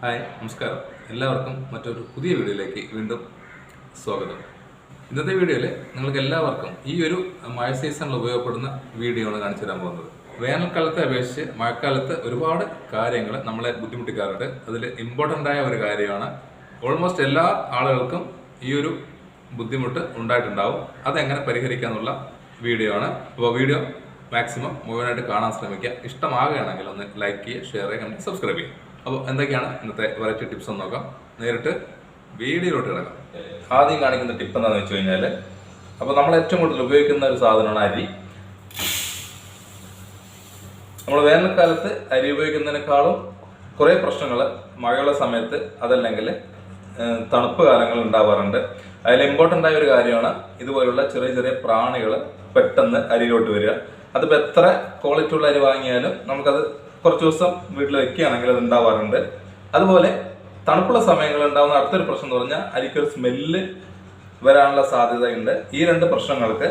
Hi നമസ്കാരം. എല്ലാവർക്കും മറ്റൊരു പുതിയ വീഡിയോയിലേക്ക് വീണ്ടും സ്വാഗതം. ഇന്നത്തെ വീഡിയോയിൽ നിങ്ങൾക്ക് എല്ലാവർക്കും ഈ ഒരു മഴ സീസണിൽ ഉപയോഗപ്പെടുന്ന വീഡിയോ ആണ് കാണിച്ചു തരാൻ പോകുന്നത്. വേനൽക്കാലത്തെ അപേക്ഷിച്ച് മഴക്കാലത്ത് ഒരുപാട് കാര്യങ്ങൾ നമ്മളെ ബുദ്ധിമുട്ടിക്കാറുണ്ട്. അതിൽ ഇമ്പോർട്ടൻ്റ് ആയ ഒരു കാര്യമാണ്, ഓൾമോസ്റ്റ് എല്ലാ ആളുകൾക്കും ഈ ഒരു ബുദ്ധിമുട്ട് ഉണ്ടായിട്ടുണ്ടാവും. അതെങ്ങനെ പരിഹരിക്കാന്നുള്ള വീഡിയോ ആണ്. അപ്പോൾ വീഡിയോ മാക്സിമം മുഴുവനായിട്ട് കാണാൻ ശ്രമിക്കുക. ഇഷ്ടമാകുകയാണെങ്കിൽ ഒന്ന് ലൈക്ക് ചെയ്യുക, ഷെയർ ചെയ്യുക, സബ്സ്ക്രൈബ് ചെയ്യുക. അപ്പോൾ എന്തൊക്കെയാണ് ഇന്നത്തെ വെറൈറ്റി ടിപ്സ് എന്ന് നോക്കാം. നേരിട്ട് വീഡിയോയിലോട്ട് കിടക്കാം. ആദ്യം കാണിക്കുന്ന ടിപ്പ് എന്താണെന്ന് വെച്ച് കഴിഞ്ഞാൽ, അപ്പോൾ നമ്മൾ ഏറ്റവും കൂടുതൽ ഉപയോഗിക്കുന്ന ഒരു സാധനമാണ് അരി. നമ്മൾ വേനൽക്കാലത്ത് അരി ഉപയോഗിക്കുന്നതിനേക്കാളും കുറേ പ്രശ്നങ്ങൾ മഴയുള്ള സമയത്ത് അതല്ലെങ്കിൽ തണുപ്പ് കാലങ്ങൾ ഉണ്ടാവാറുണ്ട്. അതിൽ ഇമ്പോർട്ടൻ്റ് ആയ ഒരു കാര്യമാണ് ഇതുപോലുള്ള ചെറിയ ചെറിയ പ്രാണികൾ പെട്ടെന്ന് അരിയിലോട്ട് വരിക. അതിപ്പോൾ എത്ര ക്വാളിറ്റി ഉള്ള അരി വാങ്ങിയാലും നമുക്കത് കുറച്ച് ദിവസം വീട്ടിൽ വെക്കുകയാണെങ്കിൽ അത് ഉണ്ടാവാറുണ്ട്. അതുപോലെ തണുപ്പുള്ള സമയങ്ങളിൽ ഉണ്ടാകുന്ന അടുത്തൊരു പ്രശ്നം എന്ന് പറഞ്ഞാൽ അരിക്കൊരു സ്മെല്ല് വരാനുള്ള സാധ്യതയുണ്ട്. ഈ രണ്ട് പ്രശ്നങ്ങൾക്ക്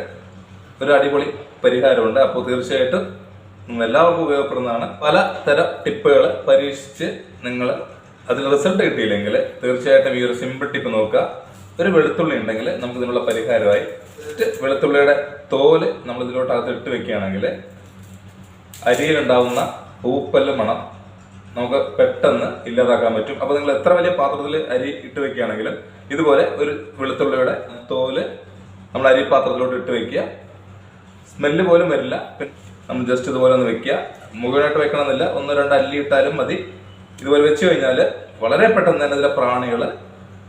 ഒരു അടിപൊളി പരിഹാരമുണ്ട്. അപ്പോൾ തീർച്ചയായിട്ടും എല്ലാവർക്കും ഉപയോഗപ്പെടുന്നതാണ്. പല തരം ടിപ്പുകൾ പരീക്ഷിച്ച് നിങ്ങൾ അതിൽ റിസൾട്ട് കിട്ടിയില്ലെങ്കിൽ തീർച്ചയായിട്ടും ഈ ഒരു സിമ്പിൾ ടിപ്പ് നോക്കുക. ഒരു വെളുത്തുള്ളി ഉണ്ടെങ്കിൽ നമുക്ക് ഇതിനുള്ള പരിഹാരമായി. വെളുത്തുള്ളിയുടെ തോല് നമ്മൾ ഇതിലോട്ട് ഇട്ട് വെക്കുകയാണെങ്കിൽ അരിയിലുണ്ടാവുന്ന പൂപ്പല്ല് മണം നമുക്ക് പെട്ടെന്ന് ഇല്ലാതാക്കാൻ പറ്റും. അപ്പോൾ നിങ്ങൾ എത്ര വലിയ പാത്രത്തിൽ അരി ഇട്ട് വെക്കുകയാണെങ്കിലും ഇതുപോലെ ഒരു വെളുത്തുള്ളിയുടെ തോല് നമ്മൾ അരി പാത്രത്തിലോട്ട് ഇട്ട് വെക്കുക. സ്മെല്ല് പോലും വരില്ല. നമ്മൾ ജസ്റ്റ് ഇതുപോലെ ഒന്ന് വെക്കുക. മുഴുവനായിട്ട് വെക്കണമെന്നില്ല, 1-2 അല്ലി ഇട്ടാലും മതി. ഇതുപോലെ വെച്ച് കഴിഞ്ഞാൽ വളരെ പെട്ടെന്ന് തന്നെ ഇതിലെ പ്രാണികൾ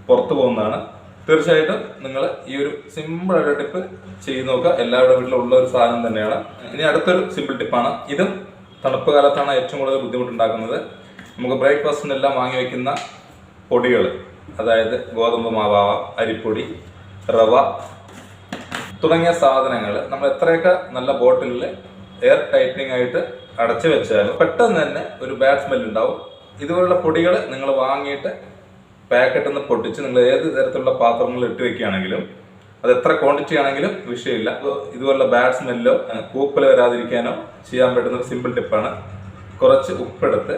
പുറത്തു പോകുന്നതാണ്. തീർച്ചയായിട്ടും നിങ്ങൾ ഈ ഒരു സിമ്പിൾ ആയിട്ട് ടിപ്പ് ചെയ്ത് നോക്കുക. എല്ലാവരുടെ വീട്ടിലും ഉള്ള ഒരു സാധനം തന്നെയാണ്. ഇനി അടുത്തൊരു സിമ്പിൾ ടിപ്പാണ്. ഇതും തണുപ്പ് കാലത്താണ് ഏറ്റവും കൂടുതൽ ബുദ്ധിമുട്ടുണ്ടാക്കുന്നത്. നമുക്ക് ബ്രേക്ക്ഫാസ്റ്റിനെല്ലാം വാങ്ങി വയ്ക്കുന്ന പൊടികൾ, അതായത് ഗോതമ്പ് മാവാവാം, അരിപ്പൊടി, റവ തുടങ്ങിയ സാധനങ്ങൾ നമ്മൾ എത്രയൊക്കെ നല്ല ബോട്ടിലിൽ എയർ ടൈറ്റനിങ് ആയിട്ട് അടച്ചു വെച്ചാലും പെട്ടെന്ന് തന്നെ ഒരു ബാഡ് സ്മെല്ല് ഉണ്ടാവും. ഇതുപോലുള്ള പൊടികൾ നിങ്ങൾ വാങ്ങിയിട്ട് പാക്കറ്റിൽ നിന്ന് പൊട്ടിച്ച് നിങ്ങൾ ഏത് തരത്തിലുള്ള പാത്രങ്ങളിൽ ഇട്ട് വെക്കുകയാണെങ്കിലും അത് എത്ര ക്വാണ്ടിറ്റി ആണെങ്കിലും വിഷയമില്ല. ഇതുപോലുള്ള ബാഡ് സ്മെല്ലോ പൂപ്പൽ വരാതിരിക്കാനോ ചെയ്യാൻ പറ്റുന്ന ഒരു സിമ്പിൾ ടിപ്പാണ്. കുറച്ച് ഉപ്പെടുത്ത്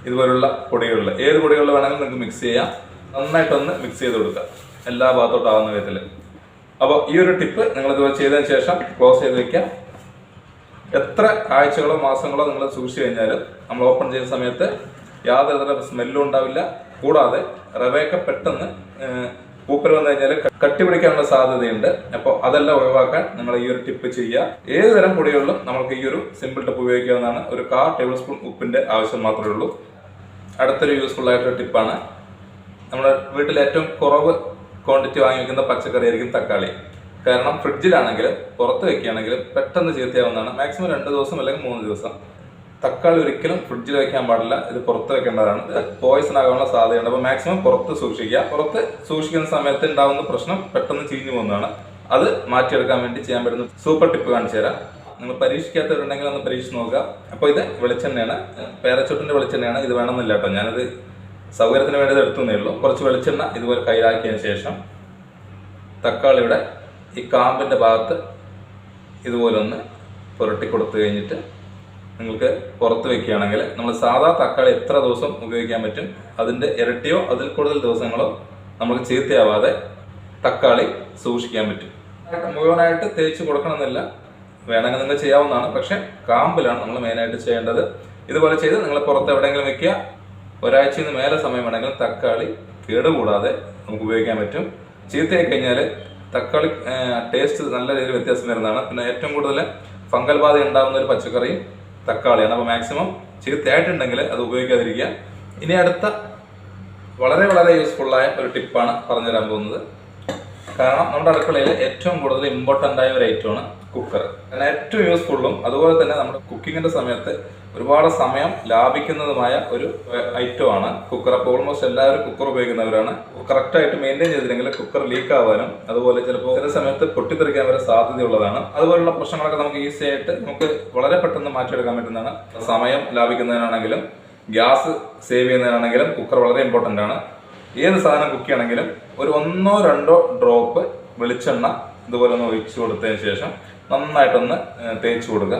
ഇതുപോലുള്ള പൊടികളിൽ, ഏത് പൊടികളിൽ വേണമെങ്കിലും നിങ്ങൾക്ക് മിക്സ് ചെയ്യാം. നന്നായിട്ടൊന്ന് മിക്സ് ചെയ്ത് കൊടുക്കുക, എല്ലാ ഭാഗത്തോട്ടാവുന്ന വിധത്തിൽ. അപ്പോൾ ഈ ഒരു ടിപ്പ് നിങ്ങൾ ഇതുപോലെ ചെയ്തതിന് ശേഷം ക്ലോസ് ചെയ്ത് വെക്കുക. എത്ര ആഴ്ചകളോ മാസങ്ങളോ നിങ്ങൾ സൂക്ഷിച്ചു കഴിഞ്ഞാലും നമ്മൾ ഓപ്പൺ ചെയ്യുന്ന സമയത്ത് യാതൊരു തരം സ്മെല്ലും ഉണ്ടാവില്ല. കൂടാതെ റവയൊക്കെ പെട്ടെന്ന് പൂപ്പൽ വന്നു കഴിഞ്ഞാൽ കട്ടി പിടിക്കാനുള്ള സാധ്യതയുണ്ട്. അപ്പോൾ അതെല്ലാം ഒഴിവാക്കാൻ നിങ്ങൾ ഈ ഒരു ടിപ്പ് ചെയ്യുക. ഏത് തരം പൊടികളിലും നമുക്ക് ഈ ഒരു സിമ്പിൾ ടിപ്പ് ഉപയോഗിക്കാവുന്നതാണ്. ഒരു 1/4 ടേബിൾ സ്പൂൺ ഉപ്പിന്റെ ആവശ്യം മാത്രമേ ഉള്ളൂ. അടുത്തൊരു യൂസ്ഫുൾ ആയിട്ടൊരു ടിപ്പാണ്, നമ്മുടെ വീട്ടിൽ ഏറ്റവും കുറവ് ക്വാണ്ടിറ്റി വാങ്ങി വെക്കുന്ന പച്ചക്കറി ആയിരിക്കും തക്കാളി. കാരണം ഫ്രിഡ്ജിലാണെങ്കിലും പുറത്ത് വെക്കുകയാണെങ്കിലും പെട്ടെന്ന് ചീത്തയാവുന്നതാണ്. മാക്സിമം 2 ദിവസം അല്ലെങ്കിൽ 3 ദിവസം. തക്കാളി ഒരിക്കലും ഫ്രിഡ്ജിൽ വെക്കാൻ പാടില്ല, ഇത് പുറത്ത് വെക്കേണ്ടതാണ്. ഇത് പോയിസൺ ആകാനുള്ള സാധ്യതയുണ്ട്. അപ്പോൾ മാക്സിമം പുറത്ത് സൂക്ഷിക്കുക. പുറത്ത് സൂക്ഷിക്കുന്ന സമയത്ത് ഉണ്ടാകുന്ന പ്രശ്നം പെട്ടെന്ന് ചീഞ്ഞു പോകുന്നതാണ്. അത് മാറ്റിയെടുക്കാൻ വേണ്ടി ചെയ്യാൻ പറ്റുന്ന സൂപ്പർ ടിപ്പ് കാണിച്ചു തരാം. നിങ്ങൾ പരീക്ഷിക്കാത്തവരുണ്ടെങ്കിൽ ഒന്ന് പരീക്ഷിച്ച് നോക്കുക. അപ്പോൾ ഇത് വെളിച്ചെണ്ണയാണ്, പാരച്ചൂട്ടിൻ്റെ വെളിച്ചെണ്ണയാണ്. ഇത് വേണമെന്നില്ല കേട്ടോ, ഞാനത് സൗകര്യത്തിന് വേണ്ടി ഇത് എടുത്തുന്നേ ഉള്ളൂ. കുറച്ച് വെളിച്ചെണ്ണ ഇതുപോലെ കയ്യിലാക്കിയതിന് ശേഷം തക്കാളിയുടെ ഈ കാമ്പിൻ്റെ ഭാഗത്ത് ഇതുപോലെ ഒന്ന് പുരട്ടി കൊടുത്തു കഴിഞ്ഞിട്ട് നിങ്ങൾക്ക് പുറത്ത് വെക്കുകയാണെങ്കിൽ നമ്മൾ സാധാ തക്കാളി എത്ര ദിവസം ഉപയോഗിക്കാൻ പറ്റും അതിൻ്റെ ഇരട്ടിയോ അതിൽ കൂടുതൽ ദിവസങ്ങളോ നമുക്ക് ചീത്തയാവാതെ തക്കാളി സൂക്ഷിക്കാൻ പറ്റും. മുഴുവനായിട്ട് തേച്ച് കൊടുക്കണമെന്നില്ല, വേണമെങ്കിൽ നിങ്ങൾ ചെയ്യാവുന്നതാണ്. പക്ഷെ കാമ്പിലാണ് നമ്മൾ മെയിനായിട്ട് ചെയ്യേണ്ടത്. ഇതുപോലെ ചെയ്ത് നിങ്ങൾ പുറത്ത് എവിടെയെങ്കിലും വെക്കുക. ഒരാഴ്ചയിൽ മേലെ സമയം വേണമെങ്കിൽ തക്കാളി കേടുകൂടാതെ നമുക്ക് ഉപയോഗിക്കാൻ പറ്റും. ചീത്തയായി കഴിഞ്ഞാൽ തക്കാളി ടേസ്റ്റ് നല്ല രീതിയിൽ വ്യത്യാസം വരുന്നതാണ്. പിന്നെ ഏറ്റവും കൂടുതൽ ഫംഗൽ ബാധ ഉണ്ടാകുന്ന ഒരു പച്ചക്കറിയും തക്കാളിയാണ്. അപ്പോൾ മാക്സിമം ചീത്തയായിട്ടുണ്ടെങ്കിൽ അത് ഉപയോഗിക്കാതിരിക്കുക. ഇനി അടുത്ത വളരെ വളരെ യൂസ്ഫുള്ളായ ഒരു ടിപ്പാണ് പറഞ്ഞുതരാൻ പോകുന്നത്. കാരണം നമ്മുടെ അടുക്കളയിൽ ഏറ്റവും കൂടുതൽ ഇമ്പോർട്ടൻ്റ് ആയ ഒരു ഐറ്റമാണ് കുക്കർ. കാരണം ഏറ്റവും യൂസ്ഫുള്ളും അതുപോലെ തന്നെ നമ്മുടെ കുക്കിങ്ങിൻ്റെ സമയത്ത് ഒരുപാട് സമയം ലാഭിക്കുന്നതുമായ ഒരു ഐറ്റമാണ് കുക്കർ. അപ്പോൾ ഓൾമോസ്റ്റ് എല്ലാവരും കുക്കർ ഉപയോഗിക്കുന്നവരാണ്. കറക്റ്റായിട്ട് മെയിൻറ്റെയിൻ ചെയ്തില്ലെങ്കിൽ കുക്കർ ലീക്ക് ആവാനും അതുപോലെ ചിലപ്പോൾ ചില സമയത്ത് പൊട്ടിത്തെറിക്കാൻ വരെ സാധ്യതയുള്ളതാണ്. അതുപോലുള്ള പ്രശ്നങ്ങളൊക്കെ നമുക്ക് ഈസി ആയിട്ട് നമുക്ക് വളരെ പെട്ടെന്ന് മാറ്റിയെടുക്കാൻ പറ്റുന്നതാണ്. സമയം ലാഭിക്കുന്നതിനാണെങ്കിലും ഗ്യാസ് സേവ് ചെയ്യുന്നതിനാണെങ്കിലും കുക്കർ വളരെ ഇമ്പോർട്ടൻ്റ് ആണ്. ഏത് സാധനം കുക്ക് ചെയ്യണമെങ്കിലും ഒരു 1-2 ഡ്രോപ്പ് വെളിച്ചെണ്ണ ഇതുപോലെ ഒന്ന് ഒഴിച്ചു കൊടുത്തതിന് ശേഷം നന്നായിട്ടൊന്ന് തേച്ച് കൊടുക്കുക.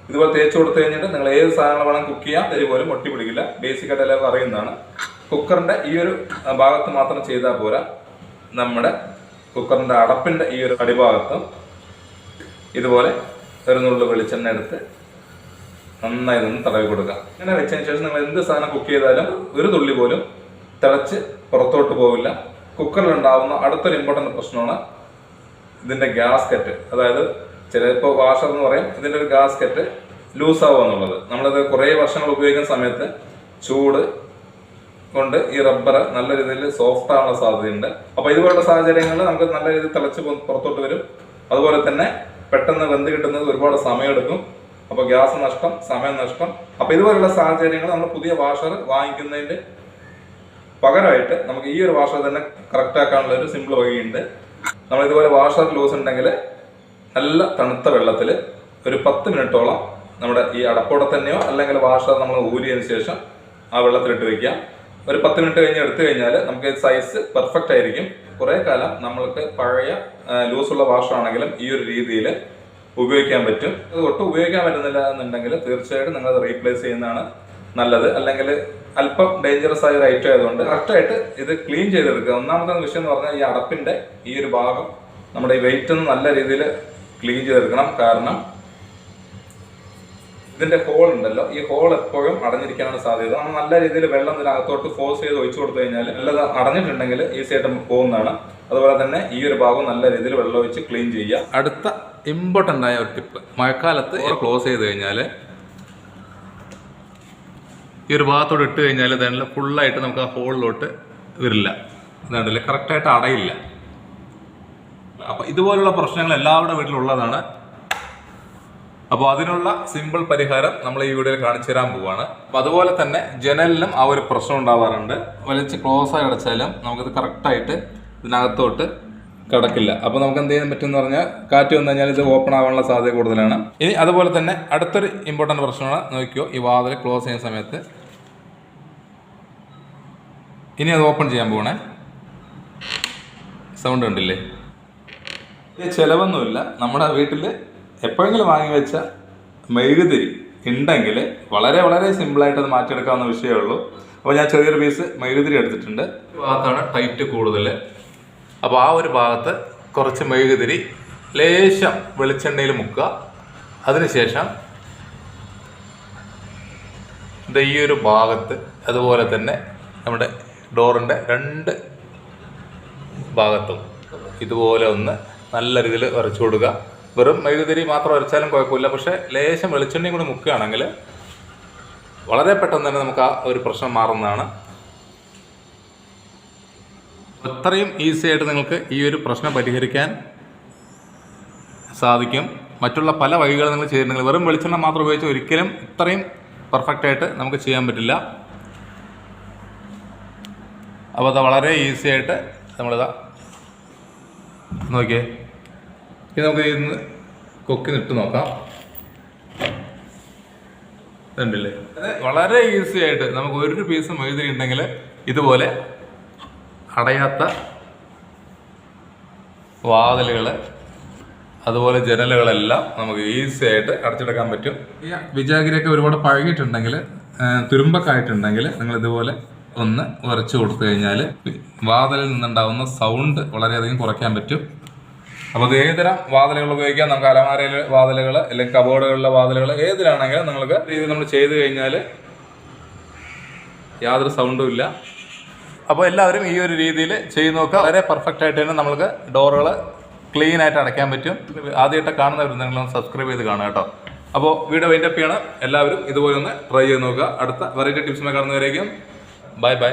ഇതുപോലെ തേച്ച് കൊടുത്തു കഴിഞ്ഞിട്ട് നിങ്ങൾ ഏത് സാധനങ്ങൾ വേണം കുക്ക് ചെയ്യാം, തരി പോലും ഒട്ടി പിടിക്കില്ല. ബേസിക്കായിട്ട് എല്ലാവർക്കും അറിയുന്നതാണ്. കുക്കറിൻ്റെ ഈ ഒരു ഭാഗത്ത് മാത്രം ചെയ്താൽ പോരാ, നമ്മുടെ കുക്കറിൻ്റെ അടപ്പിൻ്റെ ഈ ഒരു അടിഭാഗത്തും ഇതുപോലെ ഒരു നുള്ളു വെളിച്ചെണ്ണ എടുത്ത് നന്നായി നിന്ന് തടവി കൊടുക്കുക. ഇങ്ങനെ വെച്ചതിന് ശേഷം നിങ്ങൾ എന്ത് സാധനം കുക്ക് ചെയ്താലും ഒരു തുള്ളി പോലും തിളച്ച് പുറത്തോട്ട് പോവില്ല. കുക്കറിലുണ്ടാവുന്ന അടുത്തൊരു ഇമ്പോർട്ടൻ്റ് പ്രശ്നമാണ് ഇതിൻ്റെ ഗ്യാസ്കറ്റ്. അതായത് ചിലപ്പോൾ വാഷർ എന്ന് പറയും, ഇതിൻ്റെ ഒരു ഗ്യാസ്കറ്റ് ലൂസാവുക എന്നുള്ളത്. നമ്മളിത് കുറേ വർഷങ്ങൾ ഉപയോഗിക്കുന്ന സമയത്ത് ചൂട് കൊണ്ട് ഈ റബ്ബർ നല്ല രീതിയിൽ സോഫ്റ്റ് ആവാനുള്ള സാധ്യതയുണ്ട്. അപ്പോൾ ഇതുപോലുള്ള സാഹചര്യങ്ങളിൽ നമുക്ക് നല്ല രീതിയിൽ തിളച്ച് പുറത്തോട്ട് വരും. അതുപോലെ തന്നെ പെട്ടെന്ന് വെന്ത് കിട്ടുന്നത് ഒരുപാട് സമയമെടുക്കും. അപ്പോൾ ഗ്യാസ് നഷ്ടം, സമയം നഷ്ടം. അപ്പോൾ ഇതുപോലുള്ള സാഹചര്യങ്ങൾ നമ്മൾ പുതിയ വാഷർ വാങ്ങിക്കുന്നതിൻ്റെ പകരമായിട്ട് നമുക്ക് ഈ ഒരു വാഷർ തന്നെ കറക്റ്റ് ആക്കാനുള്ള ഒരു സിമ്പിൾ വഴിയുണ്ട്. നമ്മൾ ഇതുപോലെ വാഷർ ലൂസ് ഉണ്ടെങ്കിൽ നല്ല തണുത്ത വെള്ളത്തിൽ ഒരു 10 മിനിറ്റോളം നമ്മുടെ ഈ അടപ്പോടെ തന്നെയോ അല്ലെങ്കിൽ വാഷർ നമ്മൾ ഊരിയതിന് ശേഷം ആ വെള്ളത്തിലിട്ട് വയ്ക്കാം. ഒരു 10 മിനിറ്റ് കഴിഞ്ഞ് എടുത്തു കഴിഞ്ഞാൽ നമുക്ക് സൈസ് പെർഫെക്റ്റ് ആയിരിക്കും. കുറേ കാലം നമ്മൾക്ക് പഴയ ലൂസുള്ള വാഷർ ആണെങ്കിലും ഈ ഒരു രീതിയിൽ ഉപയോഗിക്കാൻ പറ്റും. അത് ഒട്ടും ഉപയോഗിക്കാൻ പറ്റുന്നില്ല എന്നുണ്ടെങ്കിൽ തീർച്ചയായിട്ടും നിങ്ങളത് റീപ്ലേസ് ചെയ്യുന്നതാണ് നല്ലത്. അല്ലെങ്കിൽ അല്പം ഡേഞ്ചറസ് ആയ ഒരു ഐറ്റം ആയതുകൊണ്ട് കറക്റ്റായിട്ട് ഇത് ക്ലീൻ ചെയ്തെടുക്കുക. ഒന്നാമത്തെ വിഷയം എന്ന് പറഞ്ഞാൽ ഈ അടപ്പിൻ്റെ ഈ ഒരു ഭാഗം നമ്മുടെ ഈ വെയിറ്റ് ഒന്ന് നല്ല രീതിയിൽ ക്ലീൻ ചെയ്തെടുക്കണം. കാരണം ഇതിൻ്റെ ഹോൾ ഉണ്ടല്ലോ, ഈ ഹോൾ എപ്പോഴും അടഞ്ഞിരിക്കാനാണ് സാധ്യത. നമ്മൾ നല്ല രീതിയിൽ വെള്ളം ഇതിനകത്തോട്ട് ഫോഴ്സ് ചെയ്ത് ഒഴിച്ചു കൊടുത്തു കഴിഞ്ഞാൽ നല്ലത് അടഞ്ഞിട്ടുണ്ടെങ്കിൽ ഈസി ആയിട്ട് പോകുന്നതാണ്. അതുപോലെ തന്നെ ഈ ഒരു ഭാഗം നല്ല രീതിയിൽ വെള്ളം ഒഴിച്ച് ക്ലീൻ ചെയ്യുക. അടുത്ത ഇമ്പോർട്ടൻ്റ് ആയ ഒരു ടിപ്പ്, മഴക്കാലത്ത് ക്ലോസ് ചെയ്ത് കഴിഞ്ഞാൽ ഈ ഒരു ഭാഗത്തോട് ഇട്ട് കഴിഞ്ഞാൽ തന്നെ ഫുള്ളായിട്ട് നമുക്ക് ആ ഹോളിലോട്ട് വരില്ല, എന്താണ്ടല്ലേ കറക്റ്റായിട്ട് അടയില്ല. അപ്പോൾ ഇതുപോലുള്ള പ്രശ്നങ്ങൾ എല്ലാവരുടെ വീട്ടിലുള്ളതാണ്. അപ്പോൾ അതിനുള്ള സിമ്പിൾ പരിഹാരം നമ്മൾ ഈ വീഡിയോയിൽ കാണിച്ചു തരാൻ പോവുകയാണ്. അപ്പോൾ അതുപോലെ തന്നെ ജനലിനും ആ ഒരു പ്രശ്നം ഉണ്ടാവാറുണ്ട്. വലിച്ച് ക്ലോസ് ആയി അടച്ചാലും നമുക്കിത് കറക്റ്റായിട്ട് ഇതിനകത്തോട്ട് കിടക്കില്ല. അപ്പോൾ നമുക്ക് എന്ത് ചെയ്യാൻ പറ്റുമെന്ന് പറഞ്ഞാൽ കാറ്റ് വന്നു കഴിഞ്ഞാൽ ഇത് ഓപ്പൺ ആവാനുള്ള സാധ്യത കൂടുതലാണ്. ഇനി അതുപോലെ തന്നെ അടുത്തൊരു ഇമ്പോർട്ടൻ്റ് പ്രശ്നമാണ്, നോക്കിയോ ഈ വാതിൽ ക്ലോസ് ചെയ്യുന്ന സമയത്ത് ഇനി അത് ഓപ്പൺ ചെയ്യാൻ പോകണേ, സൗണ്ട് ഉണ്ടില്ലേ? ഇത് ചിലവൊന്നുമില്ല. നമ്മുടെ വീട്ടിൽ എപ്പോഴെങ്കിലും വാങ്ങി വെച്ച മെഴുകുതിരി ഉണ്ടെങ്കിൽ വളരെ വളരെ സിമ്പിളായിട്ട് അത് മാറ്റിയെടുക്കാവുന്ന വിഷയമേ ഉള്ളൂ. അപ്പോൾ ഞാൻ ചെറിയൊരു പീസ് മെഴുകുതിരി എടുത്തിട്ടുണ്ട്. ഭാഗത്താണ് ടൈറ്റ് കൂടുതൽ. അപ്പോൾ ആ ഒരു ഭാഗത്ത് കുറച്ച് മെഴുകുതിരി ലേശം വെളിച്ചെണ്ണയിൽ മുക്കുക. അതിനുശേഷം ഈ ഒരു ഭാഗത്ത് അതുപോലെ തന്നെ നമ്മുടെ ഡോറിൻ്റെ 2 ഭാഗത്തും ഇതുപോലെ ഒന്ന് നല്ല രീതിയിൽ ഉരച്ചു കൊടുക്കുക. വെറും മെഴുകുതിരി മാത്രം ഉരച്ചാലും കുഴപ്പമില്ല, പക്ഷേ ലേശം വെളിച്ചെണ്ണയും കൂടി മുക്കുകയാണെങ്കിൽ വളരെ പെട്ടെന്ന് തന്നെ നമുക്ക് ആ ഒരു പ്രശ്നം മാറുന്നതാണ്. അത്രയും ഈസി ആയിട്ട് നിങ്ങൾക്ക് ഈ ഒരു പ്രശ്നം പരിഹരിക്കാൻ സാധിക്കും. മറ്റുള്ള പല വഴികൾ നിങ്ങൾ ചെയ്യുന്നുണ്ടെങ്കിൽ വെറും വെളിച്ചെണ്ണ മാത്രം ഉപയോഗിച്ച് ഒരിക്കലും ഇത്രയും പെർഫെക്റ്റായിട്ട് നമുക്ക് ചെയ്യാൻ പറ്റില്ല. അപ്പോൾ അത് വളരെ ഈസി ആയിട്ട് നമ്മളിതാ നോക്കിയേ, ഇത് നമുക്ക് ഇന്ന് കൊക്കി നിട്ട് നോക്കാം. ഇതുണ്ടല്ലേ, വളരെ ഈസി ആയിട്ട് നമുക്ക് ഒരു പീസ് മെഴുകുതിരി ഉണ്ടെങ്കിൽ ഇതുപോലെ അടയാത്ത വാതിലുകൾ അതുപോലെ ജനലുകളെല്ലാം നമുക്ക് ഈസി ആയിട്ട് അടച്ചെടുക്കാൻ പറ്റും. ഈ വിജാഗിരിയൊക്കെ ഒരുപാട് പഴകിയിട്ടുണ്ടെങ്കിൽ തുരുമ്പൊക്കെ ആയിട്ടുണ്ടെങ്കിൽ നിങ്ങൾ ഇതുപോലെ ഒന്ന് ഉരച്ചു കൊടുത്തു കഴിഞ്ഞാൽ വാതിലിൽ നിന്നുണ്ടാകുന്ന സൗണ്ട് വളരെയധികം കുറയ്ക്കാൻ പറ്റും. അപ്പോൾ അത് ഏതുതരം വാതിലുകൾ ഉപയോഗിക്കാം. നമുക്ക് അലമാരയിലെ വാതിലുകൾ അല്ലെങ്കിൽ കബോർഡുകളിലെ വാതിലുകൾ ഏതിലാണെങ്കിലും നിങ്ങൾക്ക് രീതി നമ്മൾ ചെയ്ത് കഴിഞ്ഞാൽ യാതൊരു സൗണ്ടും ഇല്ല. അപ്പോൾ എല്ലാവരും ഈ ഒരു രീതിയിൽ ചെയ്ത് നോക്കുക. വളരെ പെർഫെക്റ്റ് ആയിട്ട് തന്നെ നമുക്ക് ഡോറുകൾ ക്ലീൻ ആയിട്ട് അടയ്ക്കാൻ പറ്റും. ആദ്യമായിട്ട് കാണുന്നവരുണ്ടെങ്കിലും സബ്സ്ക്രൈബ് ചെയ്ത് കാണുക കേട്ടോ. അപ്പോൾ വീഡിയോ വൈൻഡപ്പ് ചെയ്യണം. എല്ലാവരും ഇതുപോലെ ഒന്ന് ട്രൈ ചെയ്ത് നോക്കുക. അടുത്ത വെറൈറ്റി ടിപ്സുമായി കാണുന്നവരേക്കും ബൈ ബൈ.